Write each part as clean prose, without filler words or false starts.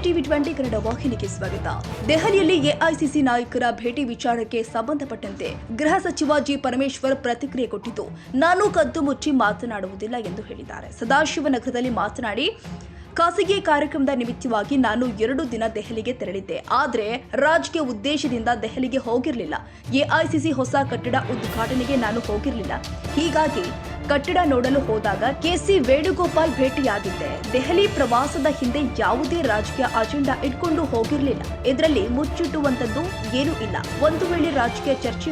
ಟಿವಿ20 ಕನ್ನಡ ವಾಹಿನಿಗೆ ಸ್ವಾಗತ. ದೆಹಲಿಯಲ್ಲಿ ಎಐಸಿಸಿ ನಾಯಕರ ಭೇಟಿ ವಿಚಾರಕ್ಕೆ ಸಂಬಂಧಪಟ್ಟಂತೆ ಗೃಹ ಸಚಿವ ಜಿ ಪರಮೇಶ್ವರ್ ಪ್ರತಿಕ್ರಿಯೆ ಕೊಟ್ಟಿದ್ದು, ನಾನು ಕದ್ದು ಮುಚ್ಚಿ ಮಾತನಾಡುವುದಿಲ್ಲ ಎಂದು ಹೇಳಿದ್ದಾರೆ. ಸದಾಶಿವನಗರದಲ್ಲಿ ಮಾತನಾಡಿ, ಖಾಸಗಿ ಕಾರ್ಯಕ್ರಮದ ನಿಮಿತ್ತವಾಗಿ ನಾನು 2 ದಿನ ದೆಹಲಿಗೆ ತೆರಳಿದ್ದೆ. ಆದರೆ ರಾಜಕೀಯ ಉದ್ದೇಶದಿಂದ ದೆಹಲಿಗೆ ಹೋಗಿರಲಿಲ್ಲ. ಎಐಸಿಸಿ ಹೊಸ ಕಟ್ಟಡ ಉದ್ಘಾಟನೆಗೆ ನಾನು ಹೋಗಿರಲಿಲ್ಲ. ಹೀಗಾಗಿ ಕಟ್ಟಡ ನೋಡಲು ಹೋದಾಗ ಕೆಸಿ ವೇಣುಗೋಪಾಲ್ ಭೇಟಿಯಾಗಿದ್ದೆ. ದೆಹಲಿ ಪ್ರವಾಸದ ಹಿಂದೆ ಯಾವುದೇ ರಾಜಕೀಯ ಅಜೆಂಡಾ ಇಟ್ಕೊಂಡು ಹೋಗಿರಲಿಲ್ಲ. ಇದರಲ್ಲಿ ಮುಚ್ಚಿಟ್ಟುವಂತದ್ದು ಏನೂ ಇಲ್ಲ. ಒಂದು ವೇಳೆ ರಾಜಕೀಯ ಚರ್ಚೆ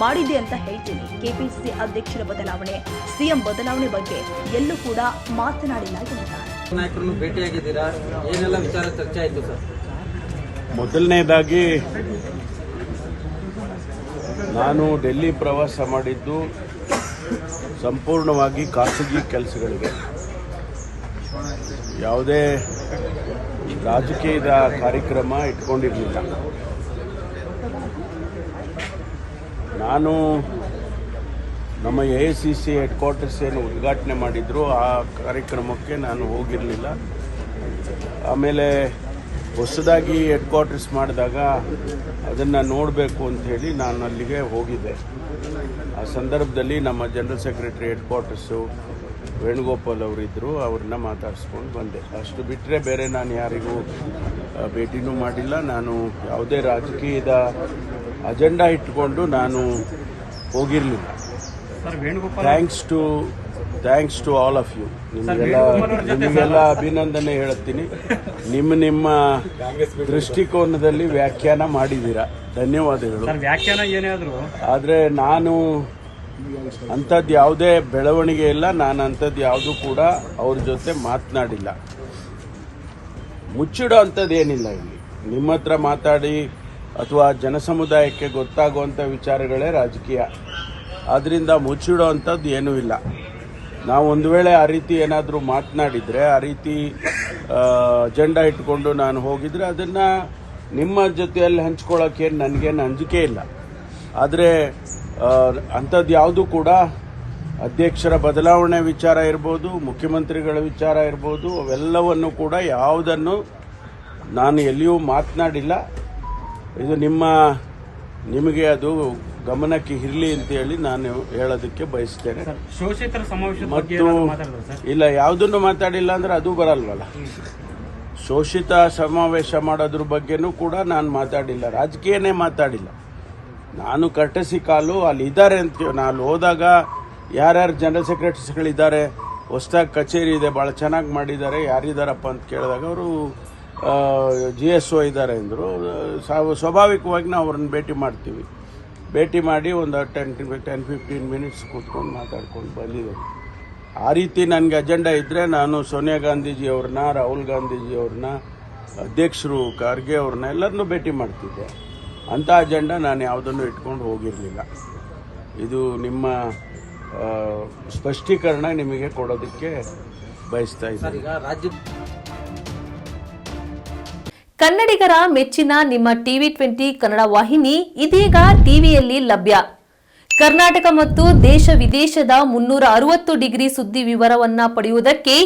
ಮಾಡಿದೆ ಅಂತ ಹೇಳ್ತೀನಿ. ಕೆಪಿಸಿಸಿ ಅಧ್ಯಕ್ಷರ ಬದಲಾವಣೆ, ಸಿಎಂ ಬದಲಾವಣೆ ಬಗ್ಗೆ ಎಲ್ಲೂ ಕೂಡ ಮಾತನಾಡಿಲ್ಲ ಎಂದಿದ್ದಾರೆ. ನಾಯಕರನ್ನು ಭೇಟಿಯಾಗಿದ್ದೀರಾ, ಏನೆಲ್ಲ ವಿಚಾರ ಚರ್ಚೆ ಆಯಿತು ಸರ್? ಮೊದಲನೇದಾಗಿ ನಾನು ಡೆಲ್ಲಿ ಪ್ರವಾಸ ಮಾಡಿದ್ದು ಸಂಪೂರ್ಣವಾಗಿ ಖಾಸಗಿ ಕೆಲಸಗಳಿಗೆ, ಯಾವುದೇ ರಾಜಕೀಯದ ಕಾರ್ಯಕ್ರಮ ಇಟ್ಕೊಂಡಿರಲಿಲ್ಲ. ನಾನು ನಮ್ಮ ಎಐಸಿಸಿ ಹೆಡ್ ಕ್ವಾರ್ಟರ್ಸ್ ಏನು ಉದ್ಘಾಟನೆ ಮಾಡಿದ್ರು ಆ ಕಾರ್ಯಕ್ರಮಕ್ಕೆ ನಾನು ಹೋಗಿರಲಿಲ್ಲ. ಆಮೇಲೆ ಹೊಸದಾಗಿ ಹೆಡ್ ಕ್ವಾರ್ಟರ್ಸ್ ಮಾಡಿದಾಗ ಅದನ್ನು ನೋಡಬೇಕು ಅಂಥೇಳಿ ನಾನು ಅಲ್ಲಿಗೆ ಹೋಗಿದ್ದೆ. ಆ ಸಂದರ್ಭದಲ್ಲಿ ನಮ್ಮ general secretary headquarters Venugopal ಅವರಿದ್ದರು, ಅವ್ರನ್ನ ಮಾತಾಡಿಸ್ಕೊಂಡು ಬಂದೆ. ಅಷ್ಟು ಬಿಟ್ಟರೆ ಬೇರೆ ನಾನು ಯಾರಿಗೂ ಭೇಟಿನೂ ಮಾಡಿಲ್ಲ. ನಾನು ಯಾವುದೇ ರಾಜಕೀಯದ ಅಜೆಂಡಾ ಇಟ್ಕೊಂಡು ನಾನು ಹೋಗಿರಲಿಲ್ಲ. Thanks to all of you. ನಿಮಗೆಲ್ಲ ಅಭಿನಂದನೆ ಹೇಳುತ್ತೀನಿ. ನಿಮ್ಮ ದೃಷ್ಟಿಕೋನದಲ್ಲಿ ವ್ಯಾಖ್ಯಾನ ಮಾಡಿದ್ದೀರಾ, ಧನ್ಯವಾದಗಳು. ಆದರೆ ನಾನು ಅಂಥದ್ದು ಯಾವುದೇ ಬೆಳವಣಿಗೆ ಇಲ್ಲ. ನಾನು ಅಂಥದ್ದು ಯಾವುದೂ ಕೂಡ ಅವ್ರ ಜೊತೆ ಮಾತನಾಡಿಲ್ಲ. ಮುಚ್ಚಿಡೋ ಅಂಥದ್ದು ಏನಿಲ್ಲ. ಇಲ್ಲಿ ನಿಮ್ಮ ಹತ್ರ ಮಾತಾಡಿ ಅಥವಾ ಜನಸಮುದಾಯಕ್ಕೆ ಗೊತ್ತಾಗುವಂಥ ವಿಚಾರಗಳೇ ರಾಜಕೀಯ. ಆದ್ದರಿಂದ ಮುಚ್ಚಿಡೋ ಅಂಥದ್ದು ಏನೂ ಇಲ್ಲ. ನಾವು ಒಂದು ವೇಳೆ ಆ ರೀತಿ ಏನಾದರೂ ಮಾತನಾಡಿದರೆ, ಆ ರೀತಿ ಅಜೆಂಡಾ ಇಟ್ಕೊಂಡು ನಾನು ಹೋಗಿದ್ರೆ ಅದನ್ನು ನಿಮ್ಮ ಜೊತೆಯಲ್ಲಿ ಹಂಚ್ಕೊಳ್ಳೋಕೆ ನನಗೇನು ಅಂಜಿಕೆ ಇಲ್ಲ. ಆದರೆ ಅಂಥದ್ದು ಯಾವುದೂ ಕೂಡ ಅಧ್ಯಕ್ಷರ ಬದಲಾವಣೆ ವಿಚಾರ ಇರ್ಬೋದು, ಮುಖ್ಯಮಂತ್ರಿಗಳ ವಿಚಾರ ಇರ್ಬೋದು, ಅವೆಲ್ಲವನ್ನು ಕೂಡ ಯಾವುದನ್ನು ನಾನು ಎಲ್ಲಿಯೂ ಮಾತನಾಡಿಲ್ಲ. ಇದು ನಿಮಗೆ ಅದು ಗಮನಕ್ಕೆ ಇರಲಿ ಅಂತೇಳಿ ನಾನು ಹೇಳೋದಕ್ಕೆ ಬಯಸ್ತೇನೆ. ಮತ್ತು ಇಲ್ಲ, ಯಾವುದನ್ನು ಮಾತಾಡಿಲ್ಲ ಅಂದರೆ ಅದು ಬರಲ್ವಲ್ಲ. ಶೋಷಿತ ಸಮಾವೇಶ ಮಾಡೋದ್ರ ಬಗ್ಗೆನೂ ಕೂಡ ನಾನು ಮಾತಾಡಿಲ್ಲ, ರಾಜಕೀಯನೇ ಮಾತಾಡಿಲ್ಲ. ನಾನು ಕರ್ಟಸಿ ಕಾಲು ಅಲ್ಲಿ ಇದ್ದಾರೆ ಅಂತ, ನಾನು ಹೋದಾಗ ಯಾರ್ಯಾರು ಜನರಲ್ ಸೆಕ್ರೆಟರಿಸ್ಗಳಿದ್ದಾರೆ, ಹೊಸದಾಗಿ ಕಚೇರಿ ಇದೆ, ಭಾಳ ಚೆನ್ನಾಗಿ ಮಾಡಿದ್ದಾರೆ, ಯಾರಿದ್ದಾರಪ್ಪ ಅಂತ ಕೇಳಿದಾಗ ಅವರು GSO ಇದ್ದಾರೆ ಅಂದರು. ಸ್ವಾಭಾವಿಕವಾಗಿ ನಾವು ಅವ್ರನ್ನ ಭೇಟಿ ಮಾಡಿ ಒಂದು 10-15 ಮಿನಿಟ್ಸ್ ಕೂತ್ಕೊಂಡು ಮಾತಾಡ್ಕೊಂಡು ಬಂದಿದ್ದೆ. ಆ ರೀತಿ ನನಗೆ ಅಜೆಂಡಾ ಇದ್ದರೆ ನಾನು ಸೋನಿಯಾ ಗಾಂಧೀಜಿಯವ್ರನ್ನ, ರಾಹುಲ್ ಗಾಂಧೀಜಿಯವ್ರನ್ನ, ಅಧ್ಯಕ್ಷರು ಖರ್ಗೆ ಅವ್ರನ್ನ ಎಲ್ಲರನ್ನೂ ಭೇಟಿ ಮಾಡ್ತಿದ್ದೆ. ಅಂಥ ಅಜೆಂಡಾ ನಾನು ಯಾವುದನ್ನು ಇಟ್ಕೊಂಡು ಹೋಗಿರಲಿಲ್ಲ. ಇದು ನಿಮ್ಮ ಸ್ಪಷ್ಟೀಕರಣ ನಿಮಗೆ ಕೊಡೋದಕ್ಕೆ ಬಯಸ್ತಾ ಇದ್ದೀನಿ. ಕನ್ನಡಿಗರ ಮೆಚ್ಚಿನ ನಿಮ್ಮ ಟಿವಿ20 ಕನ್ನಡ ವಾಹಿನಿ ಇದೀಗ ಟಿವಿಯಲ್ಲಿ ಲಭ್ಯ. ಕರ್ನಾಟಕ ಮತ್ತು ದೇಶ ವಿದೇಶದ 360 ಡಿಗ್ರಿ ಸುದ್ದಿ ವಿವರವನ್ನ ಪಡೆಯುವುದಕ್ಕೆ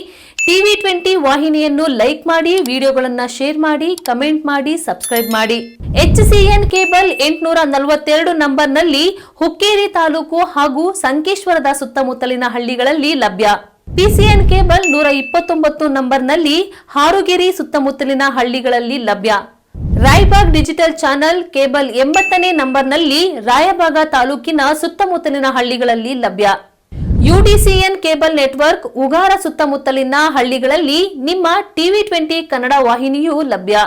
ಟಿವಿ20 ವಾಹಿನಿಯನ್ನು ಲೈಕ್ ಮಾಡಿ, ವಿಡಿಯೋಗಳನ್ನು ಶೇರ್ ಮಾಡಿ, ಕಮೆಂಟ್ ಮಾಡಿ, ಸಬ್ಸ್ಕ್ರೈಬ್ ಮಾಡಿ. HCN ಕೇಬಲ್ 842 ನಂಬರ್ನಲ್ಲಿ ಹುಕ್ಕೇರಿ ತಾಲೂಕು ಹಾಗೂ ಸಂಕೇಶ್ವರದ ಸುತ್ತಮುತ್ತಲಿನ ಹಳ್ಳಿಗಳಲ್ಲಿ ಲಭ್ಯ. PCN ಕೇಬಲ್ 129 ನಂಬರ್ನಲ್ಲಿ ಹಾರುಗೆರೆ ಸುತ್ತಮುತ್ತಲಿನ ಹಳ್ಳಿಗಳಲ್ಲಿ ಲಭ್ಯ. ರಾಯಬಾಗ್ ಡಿಜಿಟಲ್ ಚಾನೆಲ್ ಕೇಬಲ್ 80ನೇ ನಂಬರ್ನಲ್ಲಿ ರಾಯಬಾಗ ತಾಲೂಕಿನ ಸುತ್ತಮುತ್ತಲಿನ ಹಳ್ಳಿಗಳಲ್ಲಿ ಲಭ್ಯ. UDCN ಕೇಬಲ್ ನೆಟ್ವರ್ಕ್ ಉಗಾರ ಸುತ್ತಮುತ್ತಲಿನ ಹಳ್ಳಿಗಳಲ್ಲಿ ನಿಮ್ಮ ಟಿವಿ20 ಕನ್ನಡ ವಾಹಿನಿಯೂ ಲಭ್ಯ.